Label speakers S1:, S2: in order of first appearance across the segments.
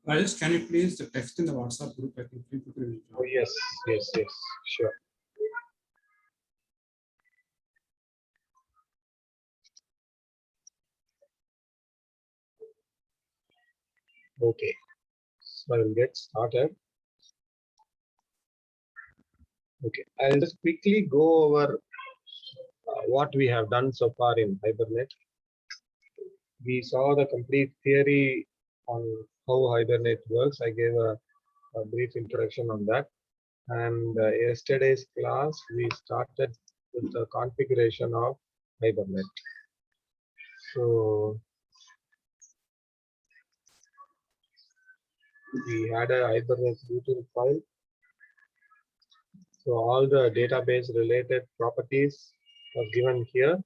S1: Rajesh, can you please text in the WhatsApp group? I think three people will
S2: Oh,
S1: join.
S2: yes, yes, yes, sure. Okay, so I will get started. Okay, I'll just quickly go over what we have done so far in Hibernate. We saw the complete theory on how Hibernate works. I gave a brief introduction on that. And yesterday's class, we started with the configuration of Hibernate. So we had a Hibernate util file. So all the database related properties are given here.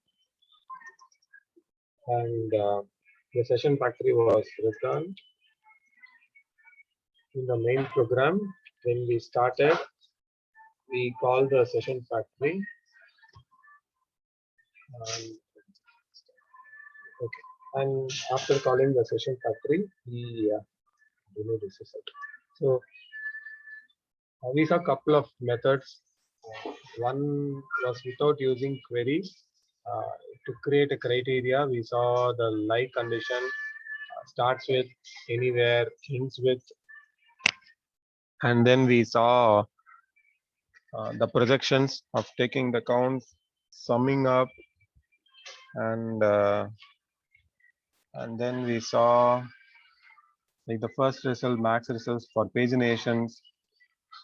S2: And the session factory was returned in the main program. When we started, we called the session factory. Okay, and after calling the session factory, we remove this set. So we saw a couple of methods. One was without using queries. To create a criteria, we saw the like condition starts with anywhere, ends with, and then we saw the projections of taking the counts, summing up, and then we saw like the first result, max results for paginations.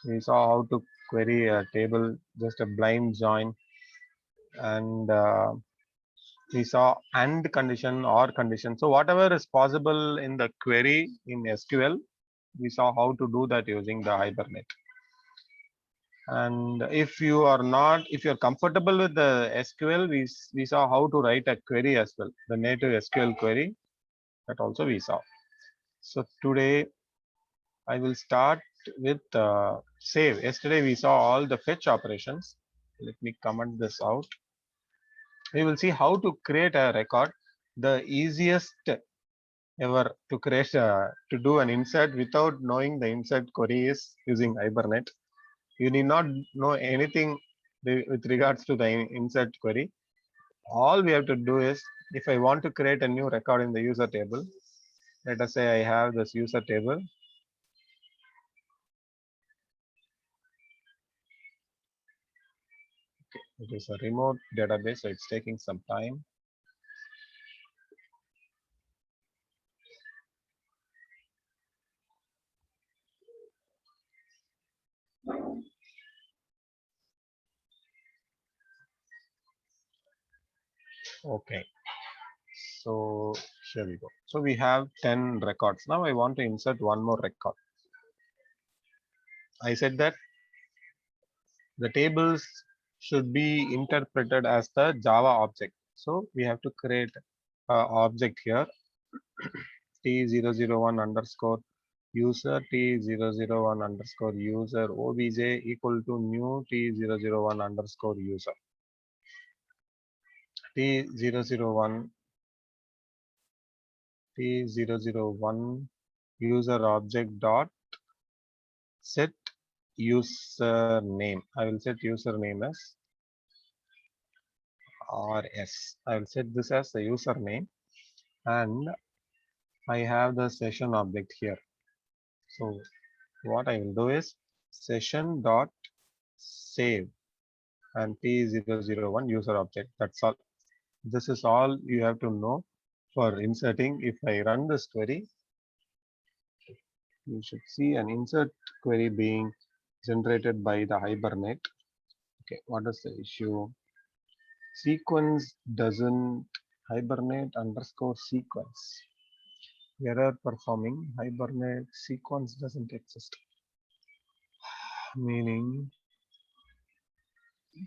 S2: We saw how to query a table, just a blind join, and we saw AND condition or condition. So whatever is possible in the query in SQL, we saw how to do that using the Hibernate. And if you're comfortable with the SQL, we saw how to write a query as well, the native SQL query, that also we saw. So today I will start with save. Yesterday we saw all the fetch operations. Let me comment this out. We will see how to create a record. The easiest ever to create to do an insert without knowing the insert query is using Hibernate. You need not know anything with regards to the insert query. All we have to do is, if I want to create a new record in the user table, let us say I have this user table. It is a remote database, so it's taking some time. Okay, so here we go. So we have 10 records. Now I want to insert one more record. I said that the tables should be interpreted as the Java object. So we have to create an object here, T001 underscore user, T001 underscore user obj equal to new T001 underscore user. T001 user object dot set username. I will set username as RS. I will set this as the username, and I have the session object here. So what I will do is session dot save and T001 user object. That's all. This is all you have to know for inserting. If I run this query, you should see an insert query being generated by the Hibernate. Okay, what is the issue? Sequence doesn't Hibernate underscore sequence. Error performing Hibernate sequence doesn't exist. Meaning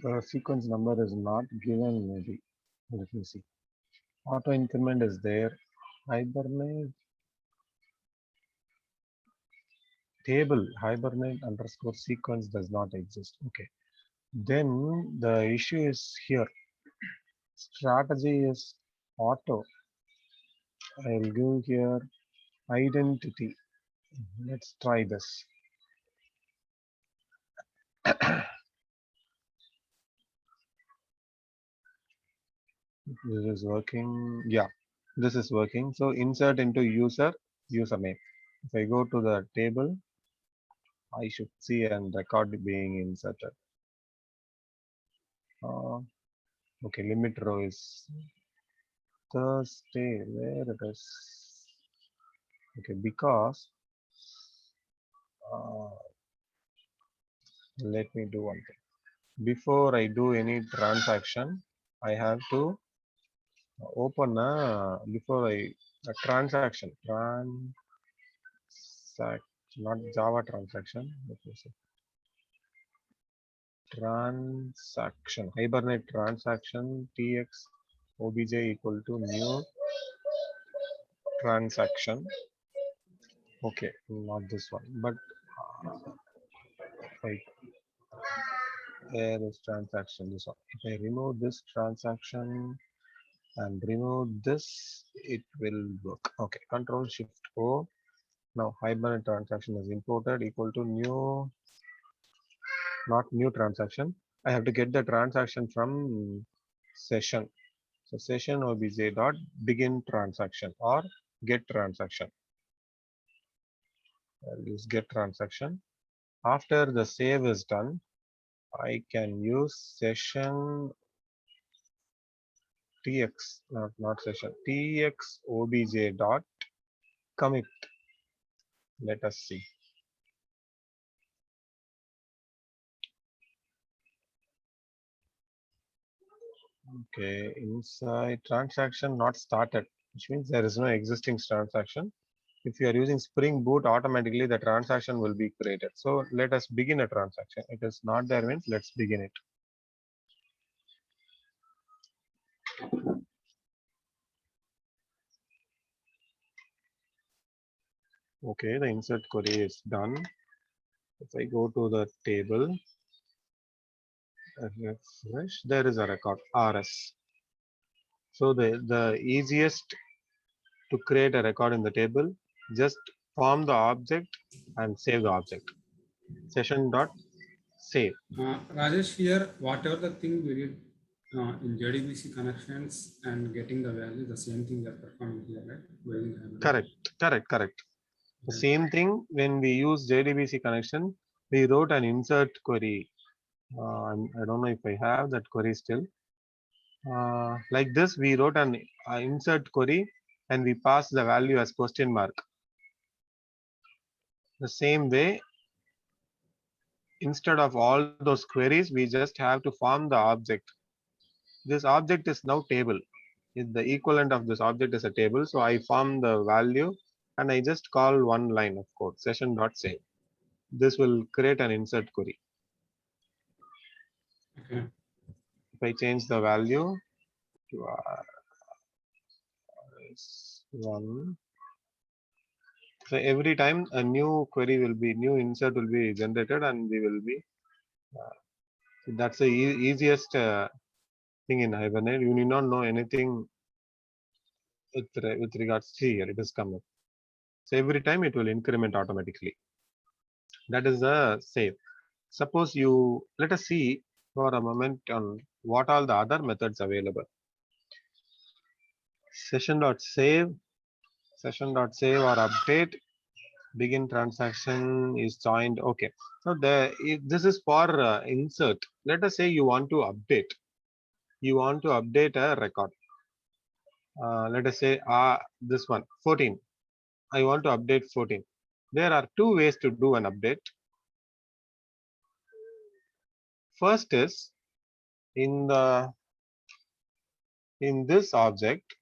S2: the sequence number is not given, maybe. Let me see. Auto increment is there. Hibernate table Hibernate underscore sequence does not exist. Okay. Then the issue is here. Strategy is auto. I'll give here identity. Let's try this. This is working. Yeah, this is working. So insert into username. If I go to the table, I should see and record being inserted. Okay, limit row is Thursday. Where it is? Okay, because uh, let me do one thing. Before I do any transaction, I have to open before a transaction. Not Java transaction. Let me see. Transaction. Hibernate transaction tx obj equal to new transaction. Okay, not this one, but wait, there is transaction. This one. If I remove this transaction and remove this, it will work. Okay, Control Shift O. Now Hibernate transaction is imported equal to new, not new transaction. I have to get the transaction from session. So session obj dot begin transaction or get transaction. I'll use get transaction. After the save is done, I can use session tx, not session, tx obj dot commit. Let us see. Okay, inside transaction not started, which means there is no existing transaction. If you are using Spring Boot, automatically the transaction will be created. So let us begin a transaction. It is not there means let's begin it. Okay, the insert query is done. If I go to the table, refresh, there is a record RS. So the easiest to create a record in the table, just form the object and save the object. Session dot save.
S1: Rajesh, here, whatever the thing we did in JDBC connections and getting the value, the same thing we are performing here, right?
S2: Correct. The same thing when we use JDBC connection, we wrote an insert query. I don't know if I have that query still. Like this, we wrote an insert query and we passed the value as question mark. The same way, instead of all those queries, we just have to form the object. This object is now table. The equivalent of this object is a table. So I form the value and I just call one line of code, session.save. This will create an insert query.
S1: Okay.
S2: If I change the value to one, so every time a new query will be, new insert will be generated and we will be, so that's the easiest thing in Hibernate. You need not know anything with regards to here, it is coming. So every time it will increment automatically. That is the save. Suppose you, let us see for a moment on what all the other methods available. Session.save or update, begin transaction is joined. Okay, so this is for insert. Let us say you want to update a record. Let us say this one 14. I want to update 14. There are two ways to do an update. First is in this object,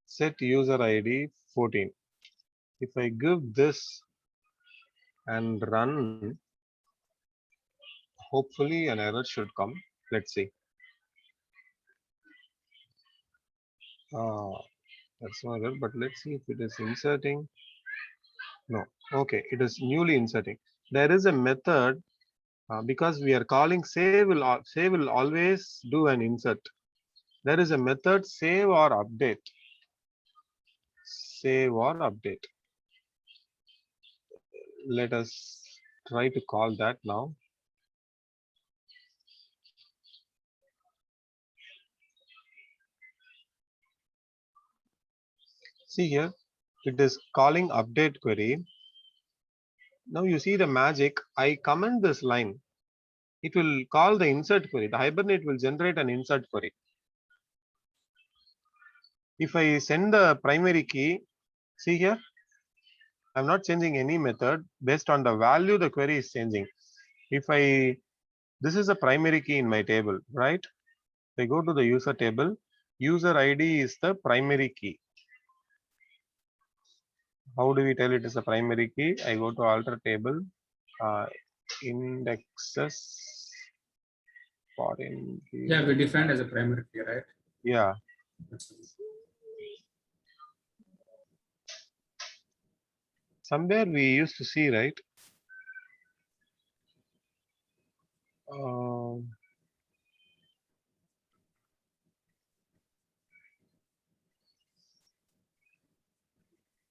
S2: set user ID 14. If I give this and run, hopefully an error should come. Let's see. That's not error, but let's see if it is inserting. No. Okay, it is newly inserting. There is a method because we are calling save will always do an insert. There is a method save or update. Save or update. let us try to call that now. See here, it is calling update query. Now you see the magic. I comment this line. It will call the insert query. The Hibernate will generate an insert query. If I send the primary key, see here, I'm not changing any method based on the value the query is changing. This is a primary key in my table, right? If I go to the user table, user ID is the primary key. How do we tell it is a primary key? I go to alter table, indexes, foreign key.
S1: Yeah, we defined as a primary key, right?
S2: Yeah. Somewhere we used to see, right?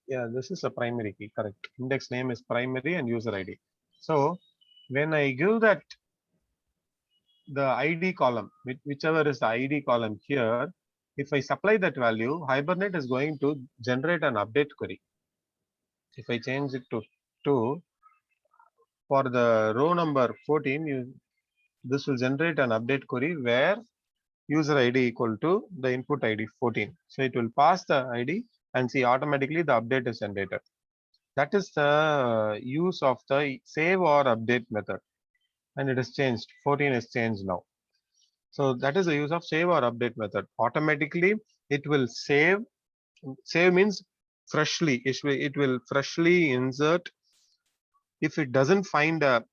S2: Yeah, this is a primary key, correct. Index name is primary and user ID. So when I give that the ID column, whichever is the ID column here, if I supply that value, Hibernate is going to generate an update query. If I change it to 2, for the row number 14, this will generate an update query where user ID equal to the input ID 14. So it will pass the ID and see automatically the update is generated. That is the use of the save or update method. And it is changed. 14 is changed now. So that is the use of save or update method. Automatically, it will save. Save means freshly. It will freshly insert if it doesn't find a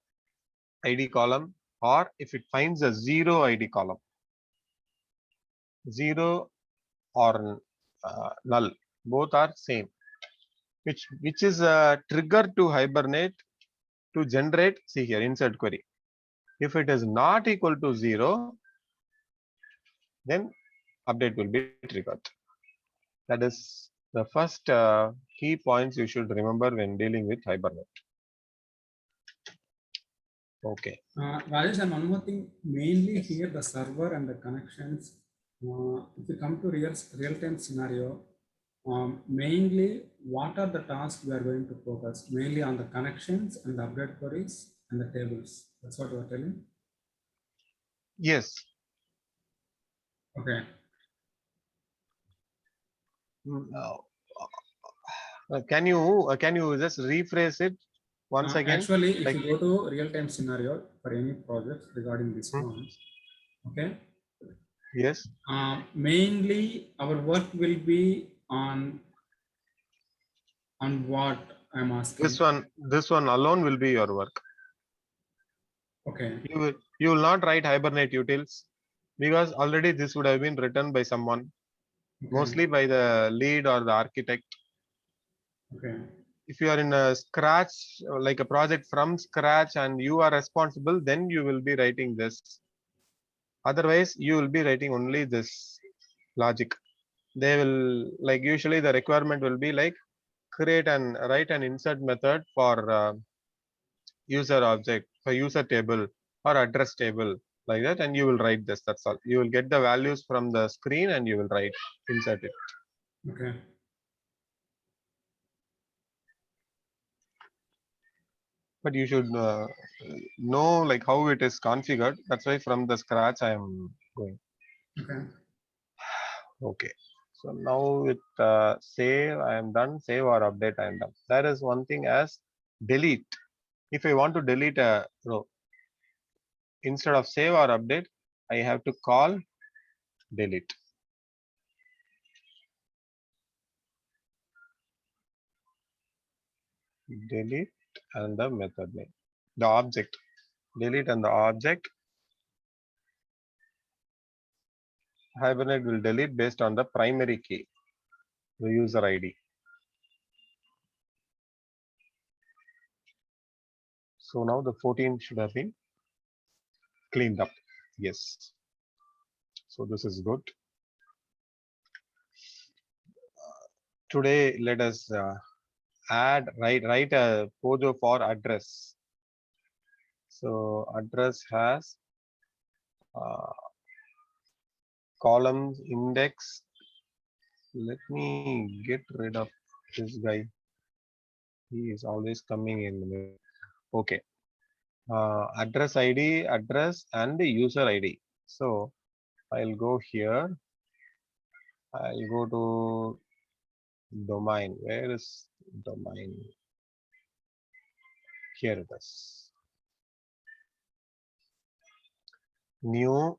S2: ID column or if it finds a 0 ID column. 0 or null. Both are same. Which is a trigger to Hibernate to generate, see here, insert query. If it is not equal to 0, then update will be triggered. That is the first key points you should remember when dealing with Hibernate. Okay.
S1: Rajesh, and one more thing, mainly here the server and the connections, if you come to real-time scenario, mainly what are the tasks we are going to focus? Mainly on the connections and the update queries and the tables. That's what you are telling?
S2: Yes.
S1: Okay.
S2: Can you just rephrase it once again?
S1: Actually, if
S2: like,
S1: you go to real-time scenario for any project regarding this one, okay.
S2: Yes.
S1: Mainly our work will be on what I'm asking.
S2: This one alone will be your work.
S1: Okay.
S2: You will not write Hibernate utils because already this would have been written by someone, mostly by the lead or the architect.
S1: Okay.
S2: If you are in a scratch, like a project from scratch and you are responsible, then you will be writing this. Otherwise, you will be writing only this logic. They will, like, usually the requirement will be like create and write an insert method for user object, for user table or address table, like that, and you will write this. That's all. You will get the values from the screen and you will write, insert it.
S1: Okay.
S2: But you should know like how it is configured. That's why from the scratch I am going.
S1: Okay.
S2: Okay. So now with save, I am done. Save or update, I am done. There is one thing as delete. If I want to delete a row, instead of save or update, I have to call delete. Delete and the method name, the object. Delete and the object. Hibernate will delete based on the primary key, the user ID. So now the 14 should have been cleaned up. Yes. So this is good. Today, let us write a POJO for address. So address has columns index. Let me get rid of this guy. He is always coming in. Okay. Address ID, address, and the user ID. So I'll go here. I'll go to domain. Where is domain? Here it is. New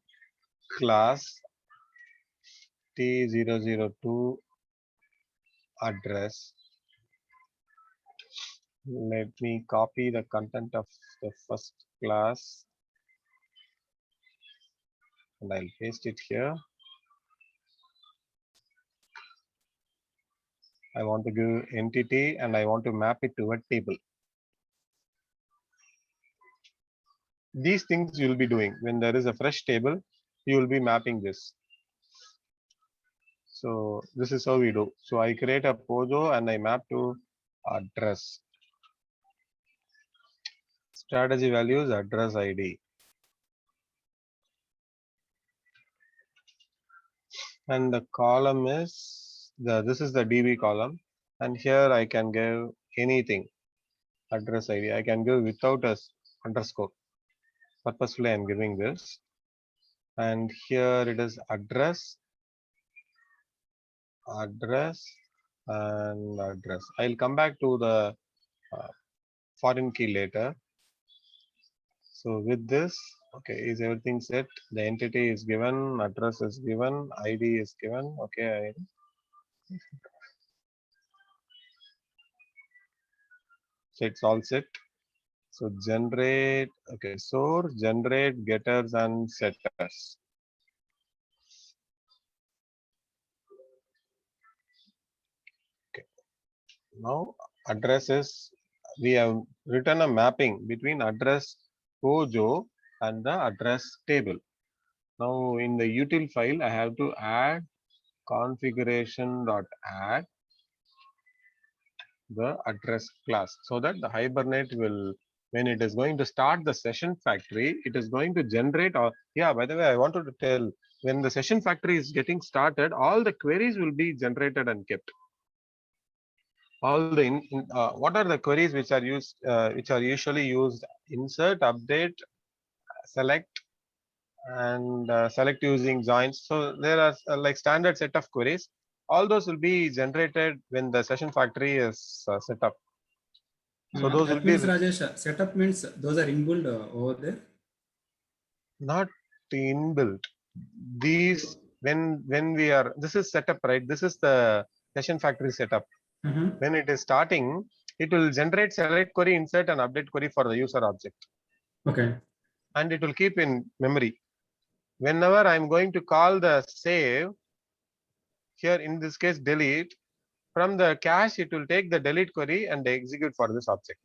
S2: class T002 address. Let me copy the content of the first class and I'll paste it here. I want to give entity and I want to map it to a table. These things you will be doing when there is a fresh table, you will be mapping this. So this is how we do. So I create a POJO and I map to address. Strategy values address ID. And the column is this is the DB column. And here I can give anything. Address ID. I can give without a underscore. Purposefully I'm giving this. And here it is address, address, and address. I'll come back to the foreign key later. So with this, okay, is everything set? The entity is given, address is given, ID is given. Okay, so it's all set. So generate, okay, source, generate, getters, and setters. Okay. Now address is, we have written a mapping between address POJO and the address table. Now in the util file, I have to add configuration.add the address class so that the Hibernate will, when it is going to start the session factory, it is going to generate. Or yeah, by the way, I wanted to tell, when the session factory is getting started, all the queries will be generated and kept. All the what are the queries which are used, which are usually used? Insert, update, select, and select using joins. So there are like standard set of queries. All those will be generated when the session factory is set up. So those
S1: that
S2: will
S1: means,
S2: be
S1: Rajesh, setup means those are inbuilt over there.
S2: not inbuilt. These when we are, this is setup, right? This is the session factory setup. When it is starting, it will generate select query, insert, and update query for the user object.
S1: Okay.
S2: And it will keep in memory. Whenever I'm going to call the save, here in this case delete, from the cache it will take the delete query and execute for this object.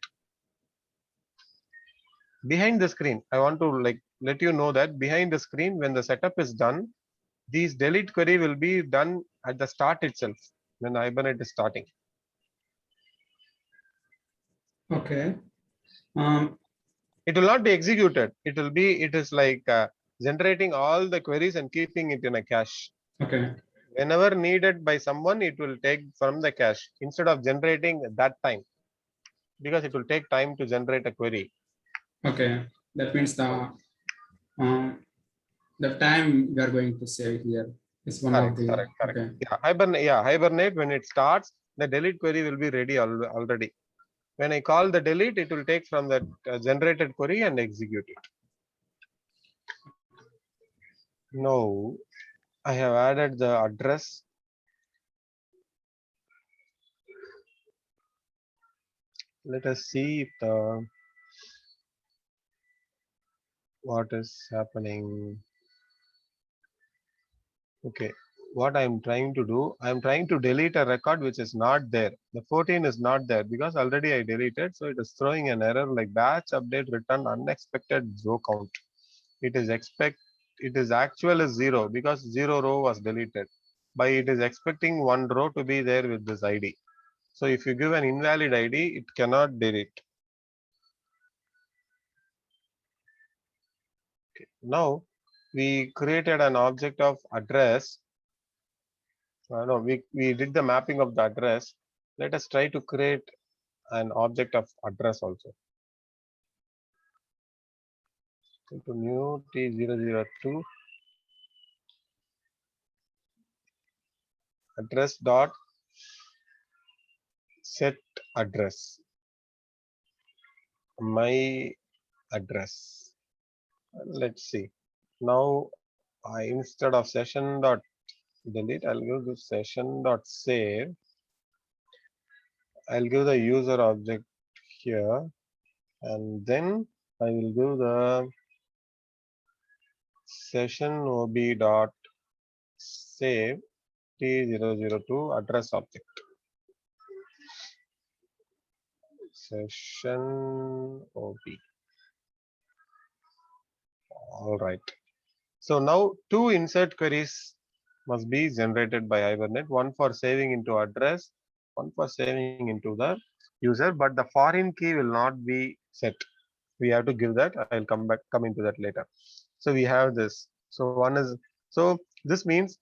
S2: Behind the screen, I want to like let you know that behind the screen, when the setup is done, these delete query will be done at the start itself when Hibernate is starting.
S1: Okay.
S2: It will not be executed. It will be, it is like generating all the queries and keeping it in a cache.
S1: Okay.
S2: Whenever needed by someone, it will take from the cache instead of generating that time, because it will take time to generate a query.
S1: Okay. That means the time we are going to save here is one
S2: Correct,
S1: of the.
S2: correct, correct.
S1: Okay.
S2: Yeah, Hibernate, when it starts, the delete query will be ready already. When I call the delete, it will take from the generated query and execute it. Now, I have added the address. Let us see if the, what is happening. Okay, what I'm trying to do, I'm trying to delete a record which is not there. The 14 is not there because already I deleted. So it is throwing an error like batch update returned unexpected row count. It is actual is 0 because 0 row was deleted. But it is expecting 1 row to be there with this ID. So if you give an invalid ID, it cannot delete. Okay. Now we created an object of address. No, we did the mapping of the address. Let us try to create an object of address also. Go to new T002 address dot set address, my address. Let's see. Now instead of session dot delete, I'll give the session dot save. I'll give the user object here, and then I will give the session ob dot save T002 address object. Session ob. All right. So now two insert queries must be generated by Hibernate, one for saving into address, one for saving into the user, but the foreign key will not be set. We have to give that. I'll come into that later. So we have this. So one is, so this means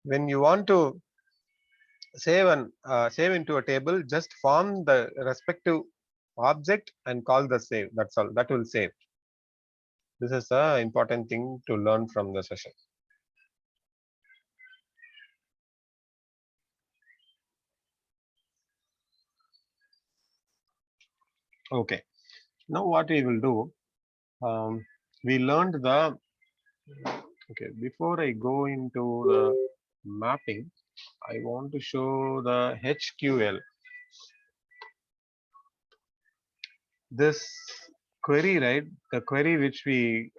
S2: when you want to save into a table, just form the respective object and call the save. That's all. That will save. This is the important thing to learn from the session. Okay. Now what we will do, we learned the, okay, before I go into the mapping, I want to show the HQL. This query, right? The query which we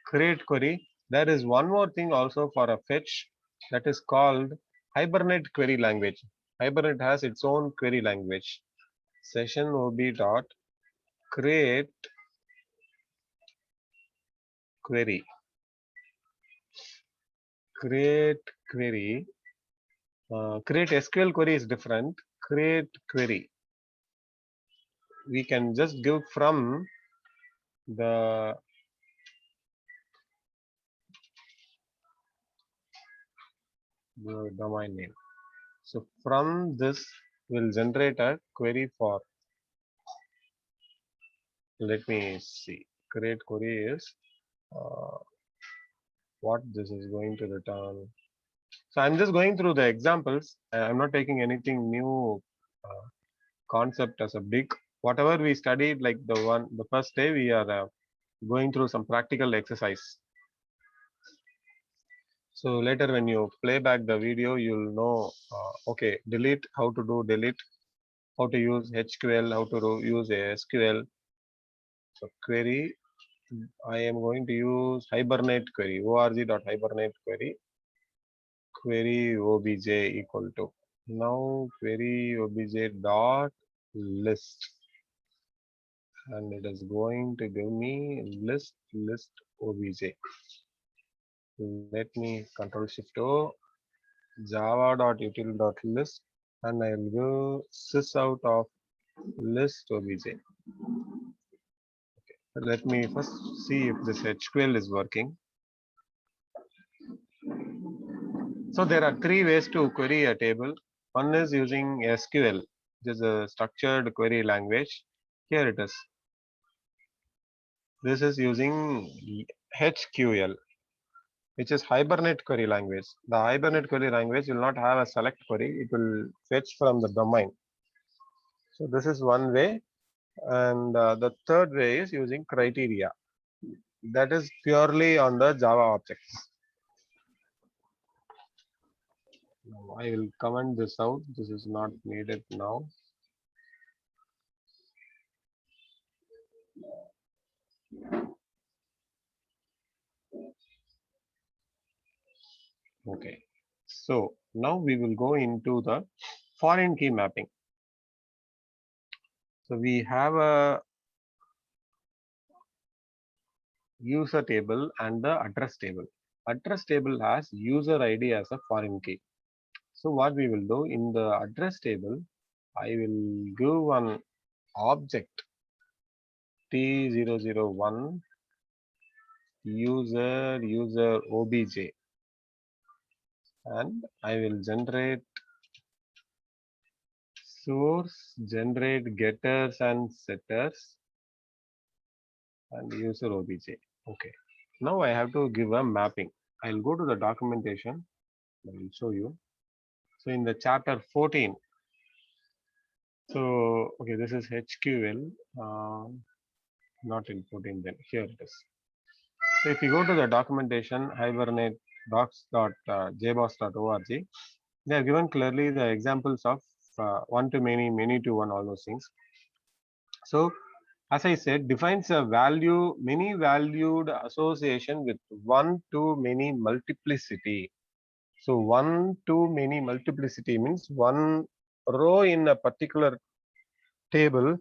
S2: create query, there is one more thing also for a fetch that is called Hibernate query language. Hibernate has its own query language. Session ob dot create query. Create query. Create SQL query is different. Create query. We can just give from the domain name. So from this will generate a query for, let me see, create query is what this is going to return. So I'm just going through the examples. I'm not taking anything new concept as a big, whatever we studied, like the first day we are going through some practical exercise. So later when you play back the video, you'll know, okay, delete, how to do delete, how to use HQL, how to use SQL. So query, I am going to use Hibernate query, org.hibernate query, query obj equal to, now query obj dot list, and it is going to give me list obj. Let me control shift O, java.util.list, and I will go sys out of list obj. Okay. Let me first see if this HQL is working. So there are three ways to query a table. One is using SQL, which is a structured query language. Here it is. This is using HQL, which is Hibernate query language. The Hibernate query language will not have a select query. It will fetch from the domain. So this is one way. And the third way is using criteria. That is purely on the Java objects. Now I will comment this out. This is not needed now. Okay. So now we will go into the foreign key mapping. So we have a user table and the address table. Address table has user ID as a foreign key. So what we will do in the address table, I will give one object T001 user obj, and I will generate source, generate getters and setters, and user obj. Okay. Now I have to give a mapping. I'll go to the documentation. I will show you. So in the chapter 14, so okay, this is HQL. Not in 14, then here it is. So if you go to the documentation, Hibernate docs.jboss.org, they are given clearly the examples of one to many, many to one, all those things. So as I said, defines a value, many valued association with one to many multiplicity. So one to many multiplicity means one row in a particular table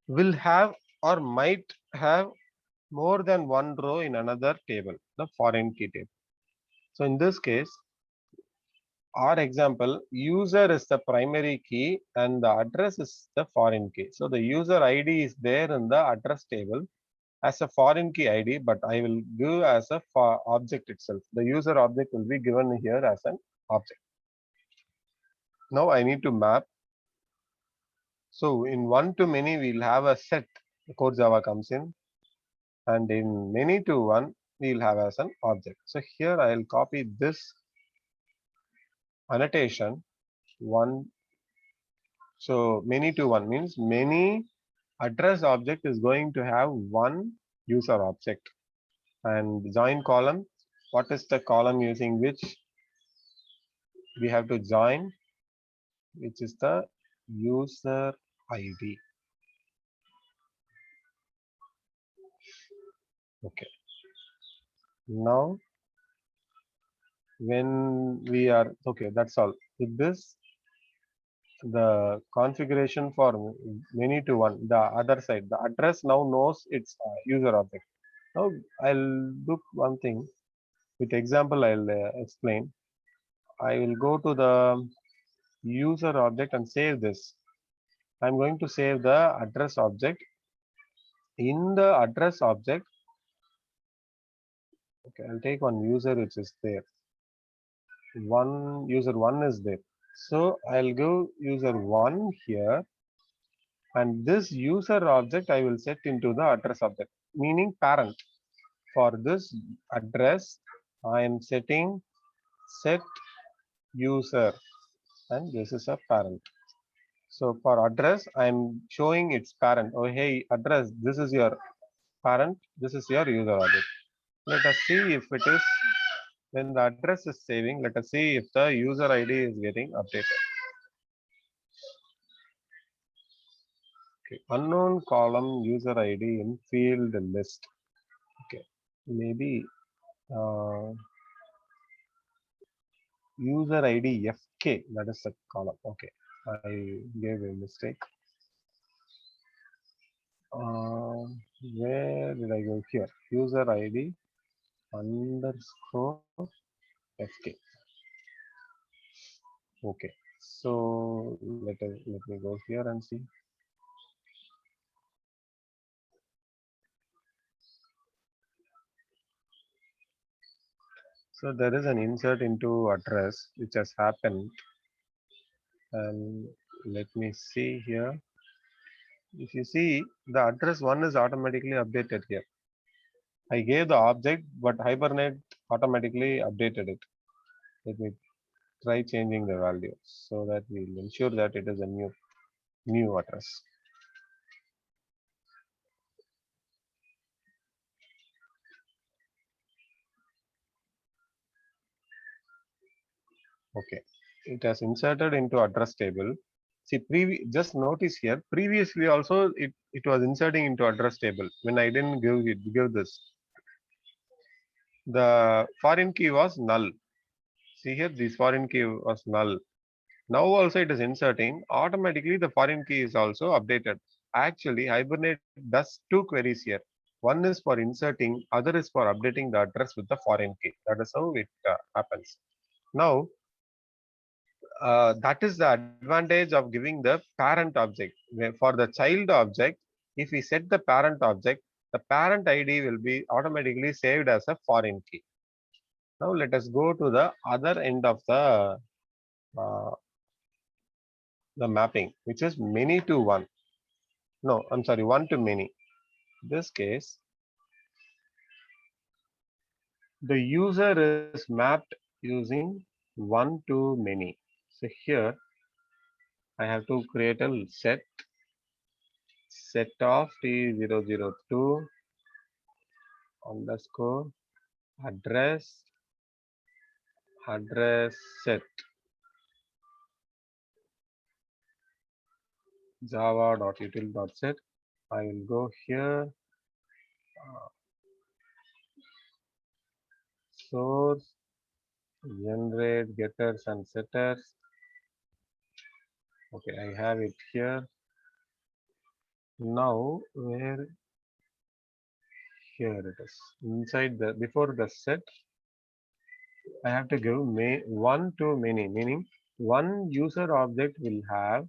S2: will have or might have more than one row in another table, the foreign key table. So in this case, our example, user is the primary key and the address is the foreign key. So the user ID is there in the address table as a foreign key ID, but I will give as a object itself. The user object will be given here as an object. Now I need to map. So in one to many, we'll have a set. The Core Java comes in, and in many to one, we'll have as an object. So here I'll copy this annotation one. So many to one means many address object is going to have one user object, and join column. What is the column using which we have to join, which is the user ID. Okay. Now when we are okay, that's all. With this, the configuration for many to one, the other side, the address now knows its user object. Now I'll do one thing with example. I'll explain. I will go to the user object and save this. I'm going to save the address object. In the address object, okay, I'll take one user which is there. One user one is there. So I'll go user one here, and this user object I will set into the address object, meaning parent. For this address, I am setting set user, and this is a parent. So for address, I'm showing its parent. Oh, hey, address, this is your parent, this is your user object. Let us see if it is, when the address is saving, let us see if the user ID is getting updated. Okay. Unknown column user ID in field list. Okay, maybe user ID FK, that is the column. Okay, I gave a mistake. Where did I go? Here, user ID underscore FK. Okay, so let me go here and see. So there is an insert into address which has happened, and let me see here. If you see, the address one is automatically updated here. I gave the object, but Hibernate automatically updated it. Let me try changing the value so that we'll ensure that it is a new address. Okay, it has inserted into address table. See, just notice here, previously also it was inserting into address table when I didn't give this. The foreign key was null. See here, this foreign key was null. Now also it is inserting, automatically the foreign key is also updated. Actually, Hibernate does two queries here. One is for inserting, other is for updating the address with the foreign key. That is how it happens. Now, that is the advantage of giving the parent object. For the child object, if we set the parent object, the parent ID will be automatically saved as a foreign key. Now let us go to the other end of uh, the mapping, which is many to one. No, I'm sorry, one to many. In this case, the user is mapped using one to many. So here I have to create a set of T002 underscore address set java.util.set. I will go here, source, generate getters and setters. Okay, I have it here. Now where, here it is. Inside the, before the set, I have to give one to many, meaning one user object will have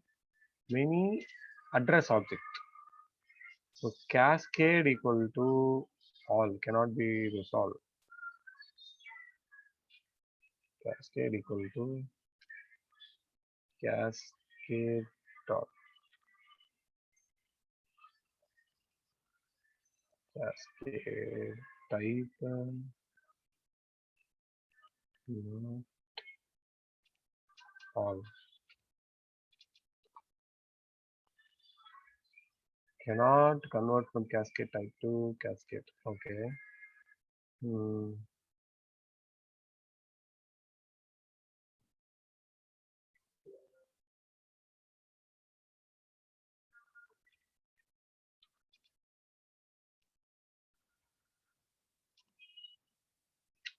S2: many address object. So cascade equal to all cannot be resolved. Cascade equal to cascade dot cascade type not all, cannot convert from cascade type to cascade. Okay. Hmm.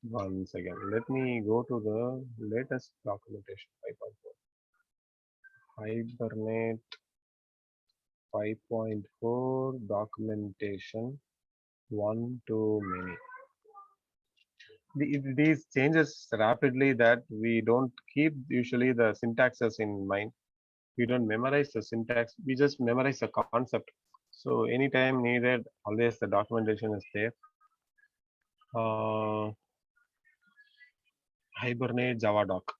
S2: Once again, let me go to the latest documentation 5.4. Hibernate 5.4 documentation one to many. These changes rapidly that we don't keep usually the syntaxes in mind. We don't memorize the syntax. We just memorize the concept. So anytime needed, always the documentation is there. Uh, Hibernate Java doc.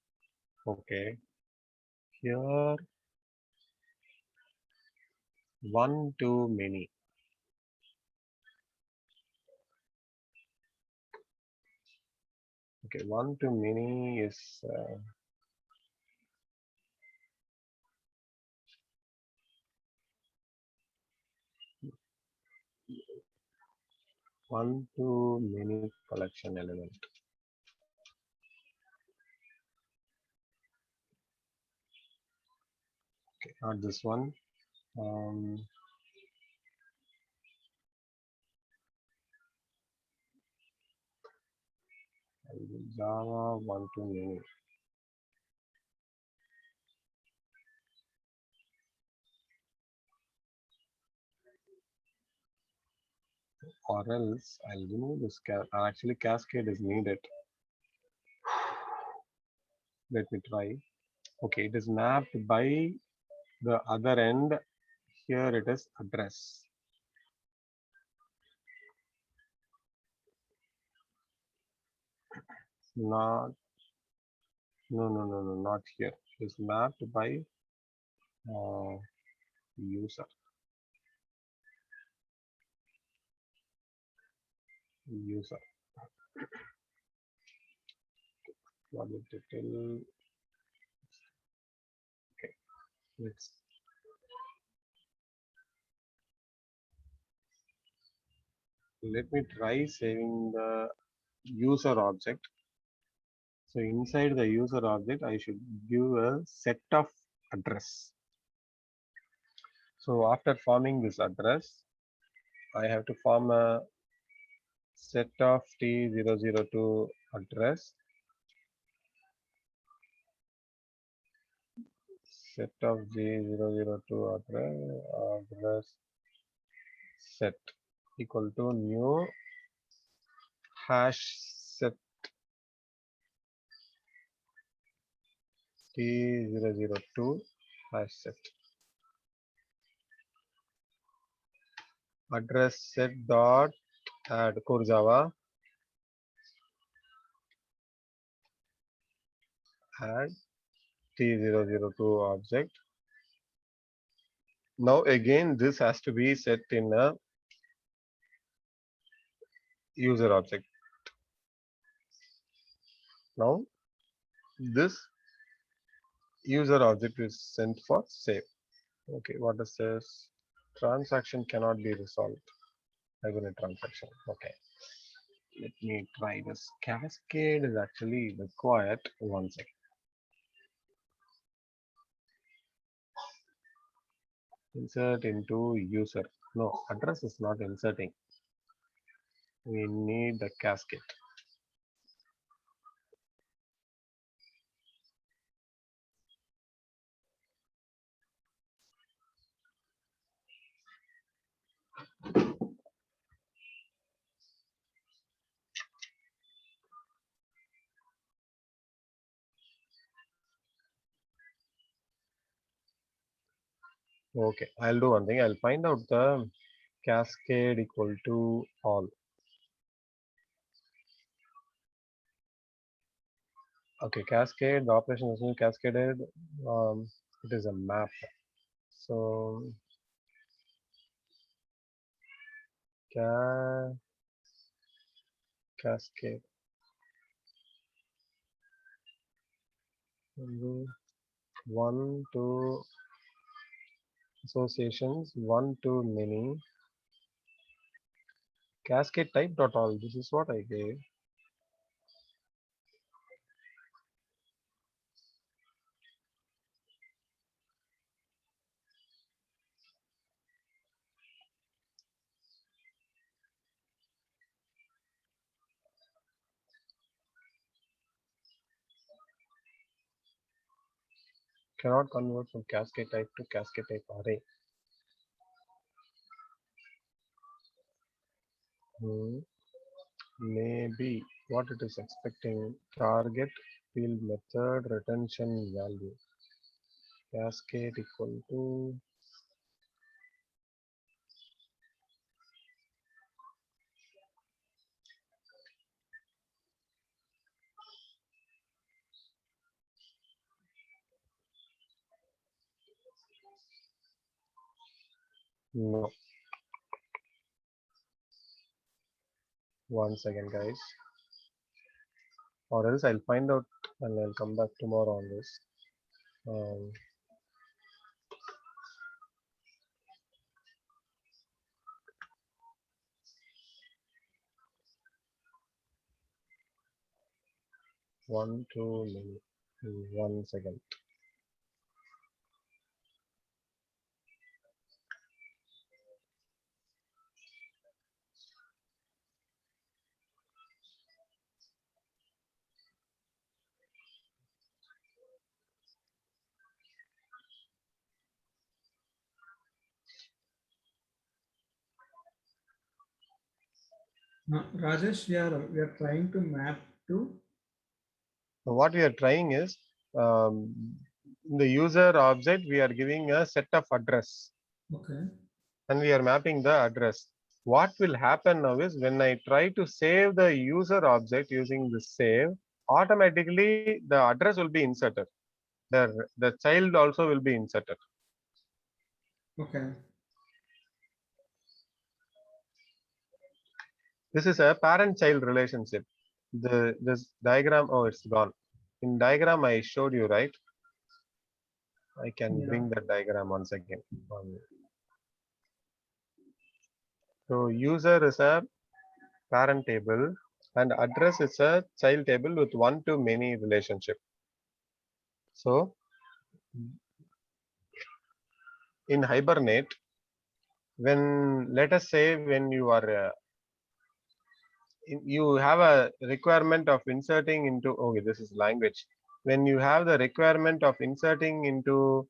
S2: Okay. Here, one to many. Okay, one to many is one to many collection element. Okay, not this one. Java one to many. Or else I'll remove this. Actually, cascade is needed. Let me try. Okay, it is mapped by the other end. Here it is address. Not, no, not here. It is mapped by user. User. Project detail. Okay, let's. Let me try saving the user object. So inside the user object, I should give a set of address. So after forming this address, I have to form a set of T002 address. Set of G002 address set equal to new hash set T002 hash set. Address set dot add core Java add T002 object. Now again this has to be set in a user object. Now this user object is sent for save. Okay, what is this? Transaction cannot be resolved. Hibernate transaction. Okay. Let me try this. Cascade is actually required. One second. Insert into user. No, address is not inserting. We need the cascade. Okay, I'll do one thing. I'll find out the cascade equal to all. Okay, cascade, the operation is cascaded. It is a map. So cascade. One to associations, one to many. Cascade type dot all. This is what I gave. Cannot convert from cascade type to cascade type array. Maybe what it is expecting, target field method retention value. Cascade equal to no. One second, guys. Or else I'll find out and I'll come back tomorrow on this. 1 to 1 second.
S1: Rajesh, we are trying to map to.
S2: So what we are trying is in the user object we are giving a set of address.
S1: Okay.
S2: And we are mapping the address. What will happen now is when I try to save the user object using the save, automatically the address will be inserted. The child also will be inserted.
S1: Okay.
S2: This is a parent-child relationship. This diagram, oh, it's gone. In diagram I showed you, right? I can bring that diagram once again. So user is a parent table and address is a child table with one to many relationship. So in Hibernate, when let us say when you are you have a requirement of inserting into, okay, this is language. When you have the requirement of inserting into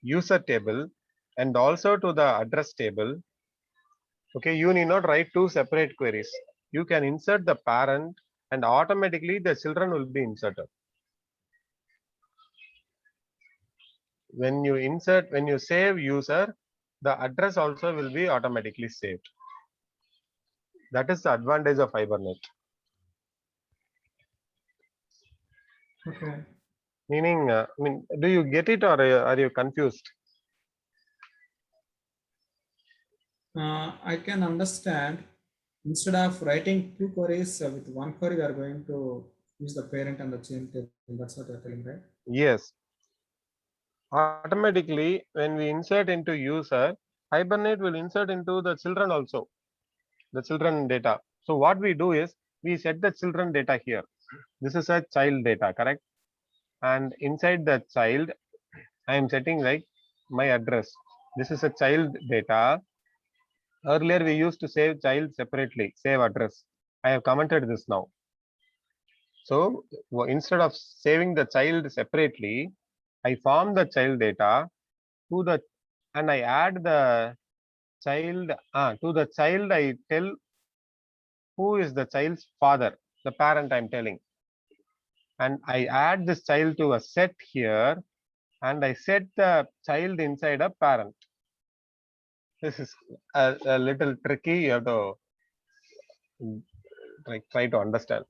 S2: user table and also to the address table, okay, you need not write two separate queries. You can insert the parent and automatically the children will be inserted. when you insert, when you save user, the address also will be automatically saved. That is the advantage of Hibernate.
S1: Okay.
S2: Meaning, I mean, do you get it or are you confused?
S1: I can understand. Instead of writing two queries with one query, we are going to use the parent and the child table. That's what you're telling, right?
S2: Yes. Automatically, when we insert into user, Hibernate will insert into the children also, the children data. So what we do is we set the children data here. This is a child data, correct? And inside the child, I am setting like my address. This is a child data. Earlier we used to save child separately, save address. I have commented this now. So instead of saving the child separately, I form the child data to the, and I add the child to the child. I tell who is the child's father, the parent I'm telling, and I add this child to a set here, and I set the child inside a parent. This is a little tricky. You have to try to understand.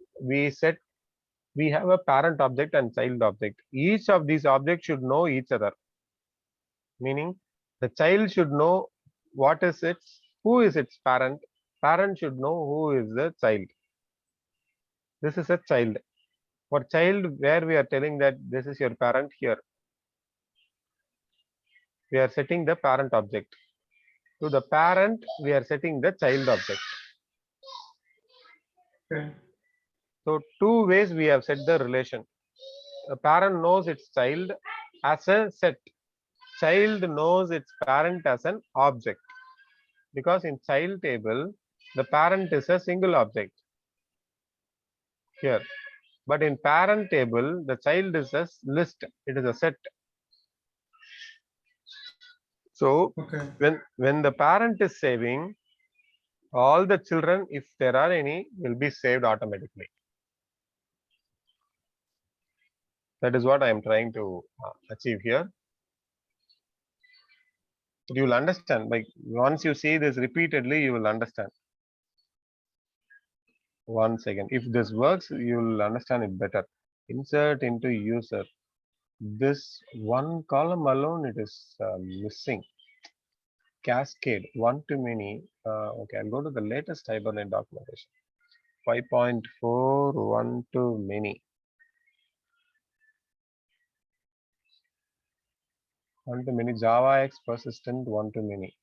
S2: We have a parent object and child object. Each of these objects should know each other. Meaning, the child should know what is its, who is its parent. Parent should know who is the child. This is a child. For child, where we are telling that this is your parent here, we are setting the parent object. To the parent, we are setting the child object.
S1: Okay.
S2: So two ways we have set the relation. A parent knows its child as a set. Child knows its parent as an object. Because in child table, the parent is a single object here. But in parent table, the child is a list. It is a set. So
S1: Okay.
S2: when the parent is saving, all the children, if there are any, will be saved automatically. That is what I am trying to achieve here. But you will understand, like once you see this repeatedly, you will understand. One second. If this works, you will understand it better. Insert into user. This one column alone, it is missing. Cascade, one to many. Okay, I'll go to the latest Hibernate documentation. 5.4, one to many. One to many, Java X persistent, one to many.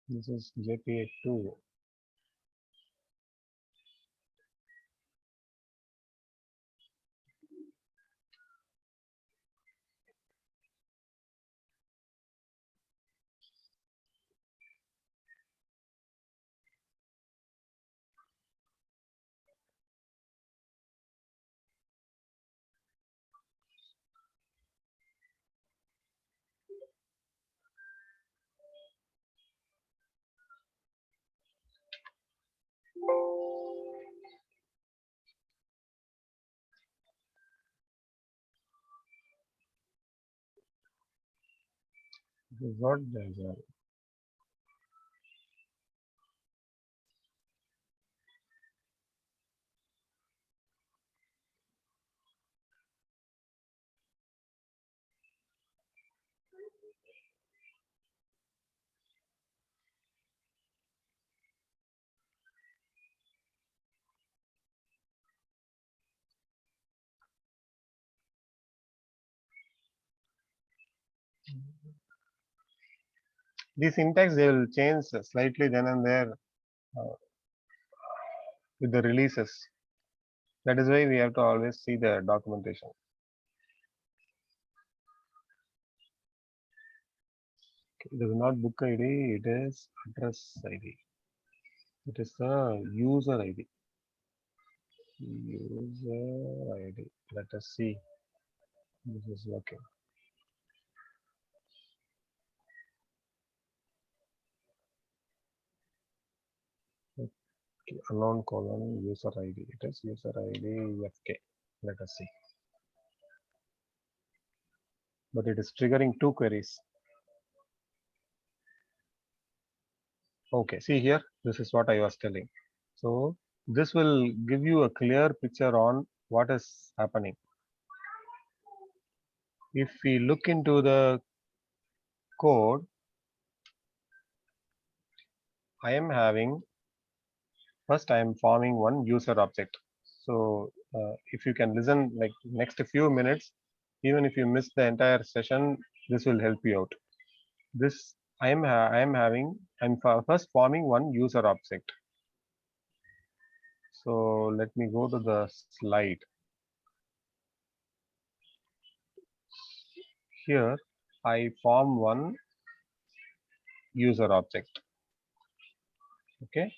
S2: This is JPA2. This is what Java. The syntax they will change slightly then and there with the releases. That is why we have to always see the documentation. It is not book ID, it is address ID. It is the user ID. User ID. Let us see. This is working. Okay. Unknown colon user ID. It is user ID FK. Let us see. But it is triggering two queries. Okay, see here, this is what I was telling. So this will give you a clear picture on what is happening. If we look into the code, I am having, first I am forming one user object. So if you can listen like next few minutes, even if you miss the entire session, this will help you out. This I'm first forming one user object. So let me go to the slide. Here I form one user object. Okay,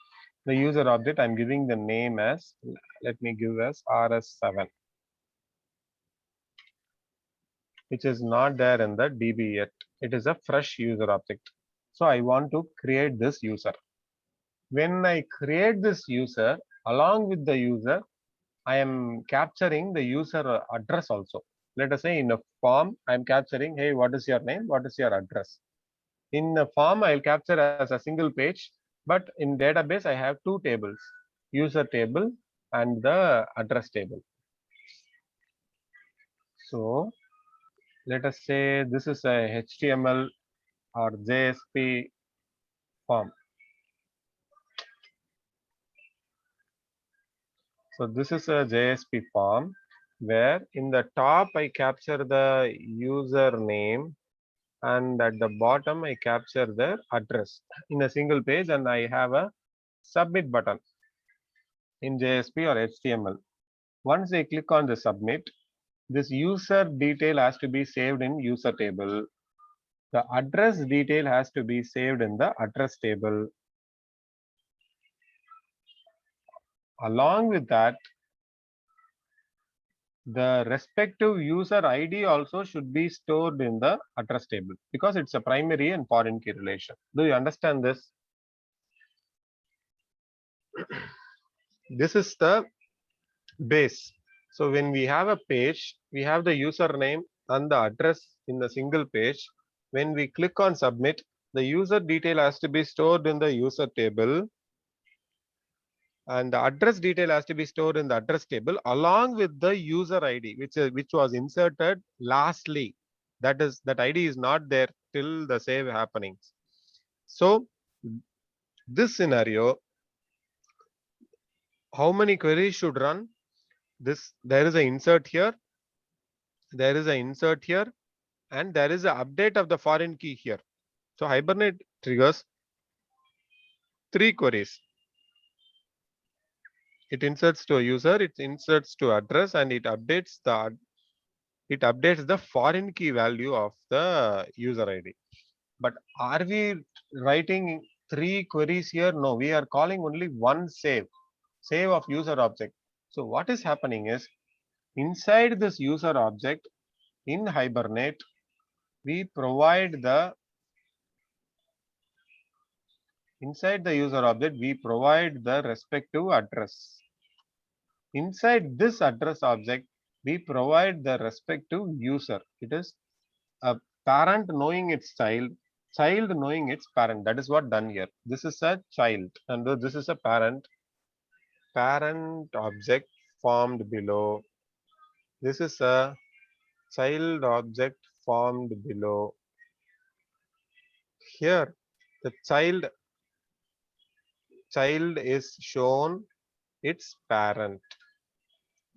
S2: the user object I'm giving the name as, let me give as RS7, which is not there in the DB yet. It is a fresh user object. So I want to create this user. When I create this user, along with the user, I am capturing the user address also. Let us say in a form, I'm capturing, hey, what is your name? What is your address? In the form, I'll capture as a single page, but in database, I have two tables, user table and the address table. So let us say this is a HTML or JSP form. So this is a JSP form where in the top I capture the username and at the bottom I capture the address in a single page, and I have a submit button in JSP or HTML. Once I click on the submit, this user detail has to be saved in user table. The address detail has to be saved in the address table. Along with that, the respective user ID also should be stored in the address table because it's a primary and foreign key relation. Do you understand this? This is the base. So when we have a page, we have the username and the address in the single page. When we click on submit, the user detail has to be stored in the user table, and the address detail has to be stored in the address table along with the user ID, which was inserted lastly. That ID is not there till the save happenings. So this scenario, how many queries should run? There is an insert here, there is an insert here, and there is an update of the foreign key here. So Hibernate triggers 3 queries. It inserts to a user, it inserts to address, and it updates the foreign key value of the user ID. But are we writing 3 queries here? No, we are calling only one save of user object. So what is happening is, inside this user object in Hibernate, we provide the respective address. Inside this address object, we provide the respective user. It is a parent knowing its child knowing its parent. That is what done here. This is a child and this is a parent object formed below. This is a child object formed below. Here the child is shown its parent.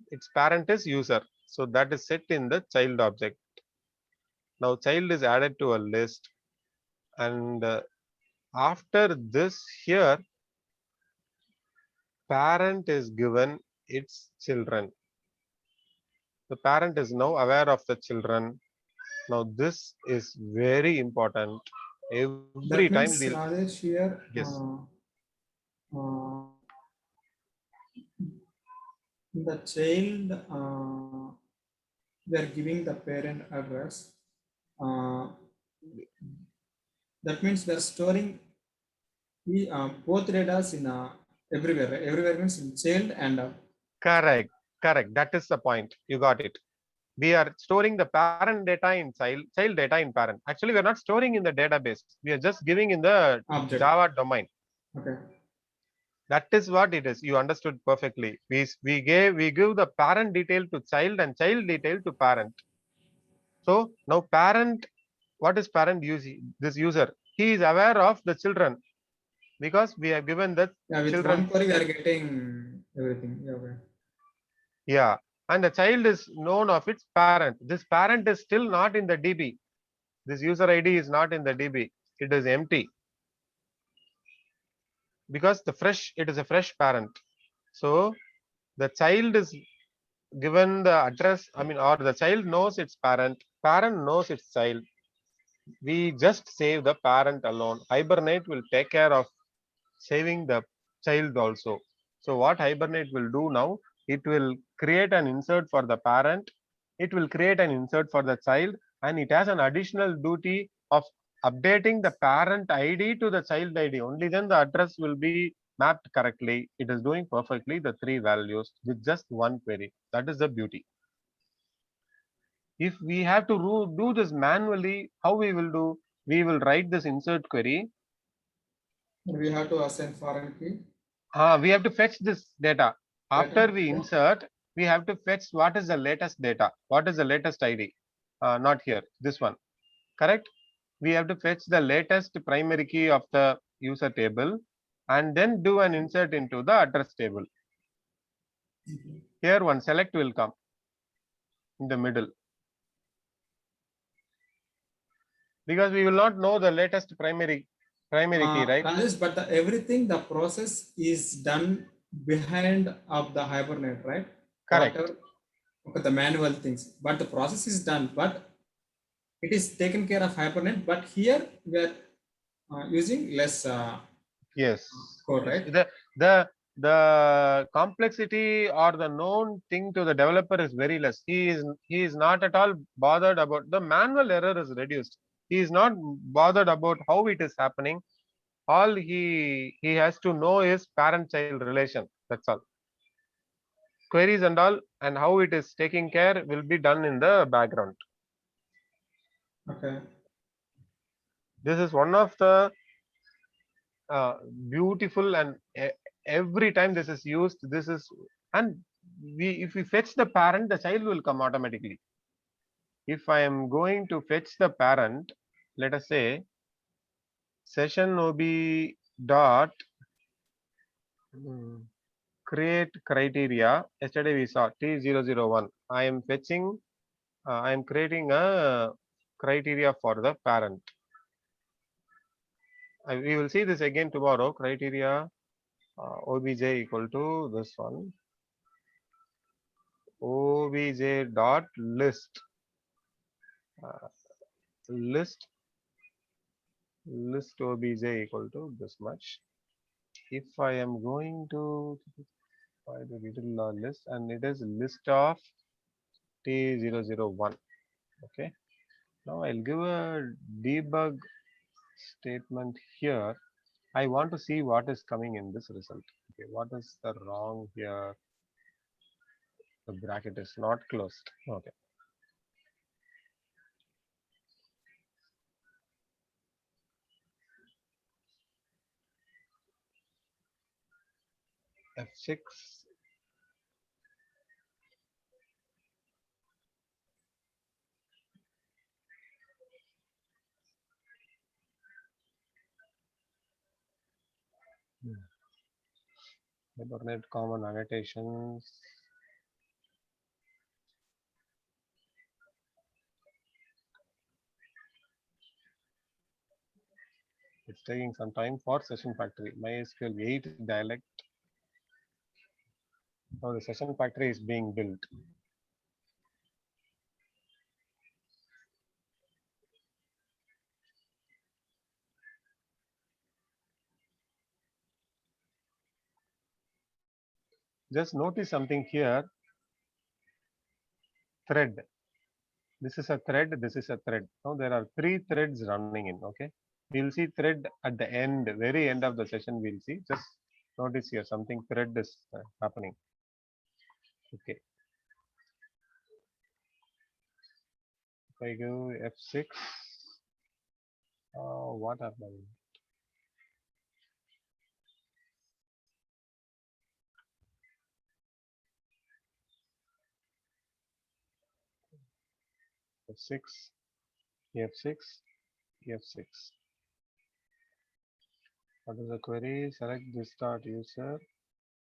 S2: Its parent is user, so that is set in the child object. Now child is added to a list, and after this here, parent is given its children. The parent is now aware of the children. Now this is very important. Every
S1: That
S2: time
S1: means
S2: we'll,
S1: Rajesh here,
S2: yes,
S1: uh, the child, we are giving the parent address. Uh, that means we are storing both data in everywhere. Right? Everywhere means in child and
S2: correct, correct. That is the point. You got it. We are storing the parent data in child data in parent. Actually, we are not storing in the database. We are just giving in the
S1: object.
S2: Java domain.
S1: Okay.
S2: That is what it is. You understood perfectly. We give the parent detail to child and child detail to parent. So now parent, what is parent using? This user, he is aware of the children because we have given the
S1: Yeah, with
S2: children.
S1: one query we are getting everything. Yeah, okay.
S2: Yeah, and the child is known of its parent. This parent is still not in the DB. This user ID is not in the DB. It is empty because it is a fresh parent. So the child is given the address, I mean, or the child knows its parent knows its child. We just save the parent alone. Hibernate will take care of saving the child also. So what Hibernate will do now, it will create an insert for the parent, it will create an insert for the child, and it has an additional duty of updating the parent ID to the child ID. Only then the address will be mapped correctly. It is doing perfectly the three values with just one query. That is the beauty. If we have to do this manually, how we will do? We will write this insert query.
S1: We have to assign foreign key.
S2: We have to fetch this data. After
S1: Data.
S2: we insert, we have to fetch what is the latest data. What is the latest ID? Not here, this one. Correct? We have to fetch the latest primary key of the user table and then do an insert into the address table. Here one select will come in the middle. Because we will not know the latest primary key, right?
S1: Rajesh, but everything, the process is done behind of the Hibernate, right?
S2: Correct.
S1: Whatever, okay, the manual things, but the process is done, but it is taken care of Hibernate. But here we are using less
S2: Yes.
S1: code,
S2: Yes.
S1: right?
S2: The complexity or the known thing to the developer is very less. He is not at all bothered about the manual error is reduced. He is not bothered about how it is happening. All he has to know is parent-child relation. That's all. Queries and all and how it is taking care will be done in the background.
S1: Okay.
S2: This is one of the beautiful and every time this is used, this is and if we fetch the parent, the child will come automatically. If I am going to fetch the parent, let us say session ob dot create criteria. Yesterday we saw T001. I am fetching, I am creating a criteria for the parent. We will see this again tomorrow. Criteria obj equal to this one. Obj dot list list obj equal to this much. If I am going to find a little list and it is list of T001. Okay. Now I'll give a debug statement here. I want to see what is coming in this result. Okay, what is the wrong here? The bracket is not closed. Okay. F6. Hibernate common annotations. It's taking some time for session factory. MySQL 8 dialect. Now the session factory is being built. Just notice something here. Thread. This is a thread. This is a thread. Now there are 3 threads running in. Okay. We'll see thread at the end, very end of the session. We'll see. Just notice here something thread is happening. Okay. If I go F6, what happened? F6, F6, F6. What is the query? Select this dot user.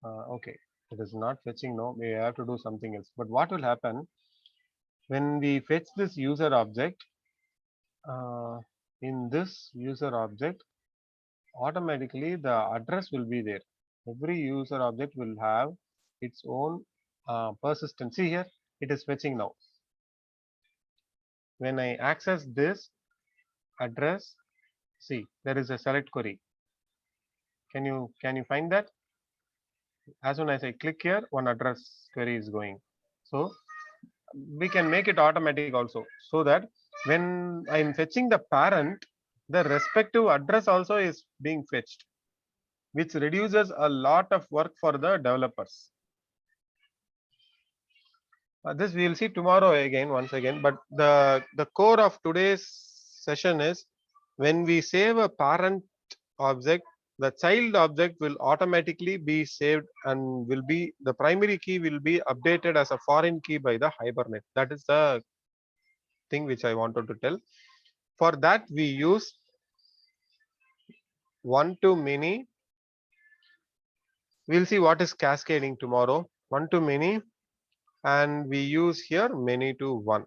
S2: Okay, it is not fetching now. We have to do something else. But what will happen when we fetch this user object? In this user object, automatically the address will be there. Every user object will have its own persistence. See here, it is fetching now. When I access this address, see there is a select query. Can you find that? As soon as I click here, one address query is going. So we can make it automatic also, so that when I'm fetching the parent, the respective address also is being fetched, which reduces a lot of work for the developers. This we will see tomorrow again, once again. But the core of today's session is when we save a parent object, the child object will automatically be saved and will be the primary key will be updated as a foreign key by the Hibernate. That is the thing which I wanted to tell. For that we use one-to-many. We'll see what is cascading tomorrow. One-to-many, and we use here many-to-one.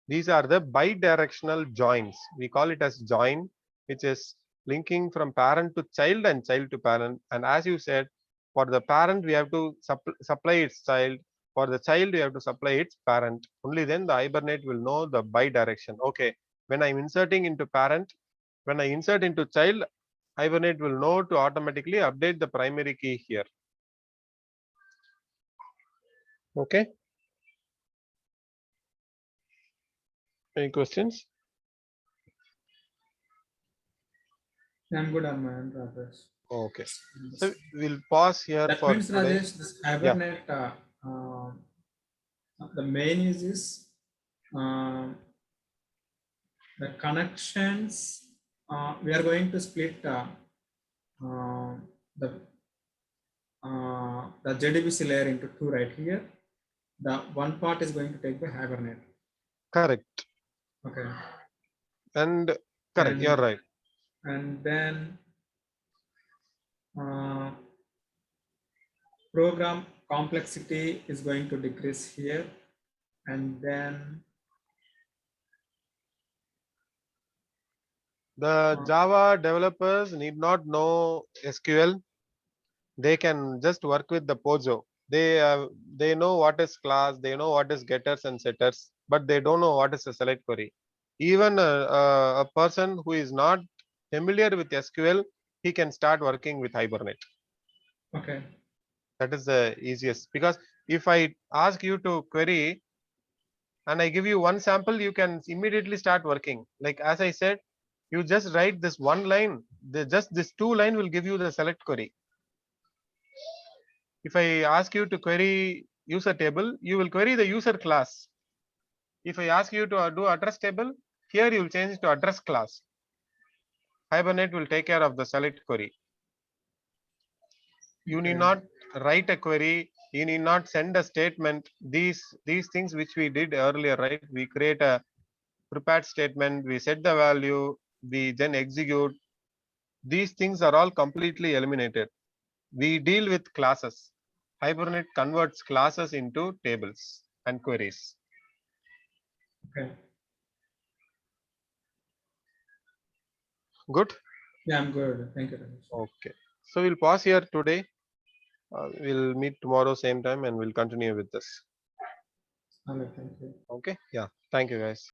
S2: These are the bidirectional joins. We call it as join, which is linking from parent to child and child to parent. And as you said, for the parent, we have to supply its child. For the child, we have to supply its parent. Only then the Hibernate will know the bidirection. Okay, when I'm inserting into parent, when I insert into child, Hibernate will know to automatically update the primary key here. Okay. Any questions?
S1: I'm good on my end, Rajesh.
S2: Okay. So we'll pause here
S1: That
S2: for
S1: means,
S2: today.
S1: Rajesh, this Hibernate, the main is the connections. We are going to split the JDBC layer into 2 right here. The one part is going to take the Hibernate.
S2: Correct.
S1: Okay.
S2: And correct, you're right.
S1: And then program complexity is going to decrease here, and then
S2: the Java developers need not know SQL. They can just work with the Pojo. They know what is class, they know what is getters and setters, but they don't know what is a select query. Even a person who is not familiar with SQL, he can start working with Hibernate.
S1: okay.
S2: That is the easiest, because if I ask you to query and I give you one sample, you can immediately start working. Like as I said, you just write this one line, just this 2 line will give you the select query. If I ask you to query user table, you will query the user class. If I ask you to do address table, here you will change to address class. Hibernate will take care of the select query. You need not write a query, you need not send a statement. These things which we did earlier, right? We create a prepared statement, we set the value, we then execute. These things are all completely eliminated. We deal with classes. Hibernate converts classes into tables and queries.
S1: Okay.
S2: Good.
S1: Yeah, I'm good. Thank you, Ramesh.
S2: Okay. So we'll pause here today. We'll meet tomorrow same time and we'll continue with this.
S1: All right, thank you.
S2: Okay. Yeah. Thank you guys.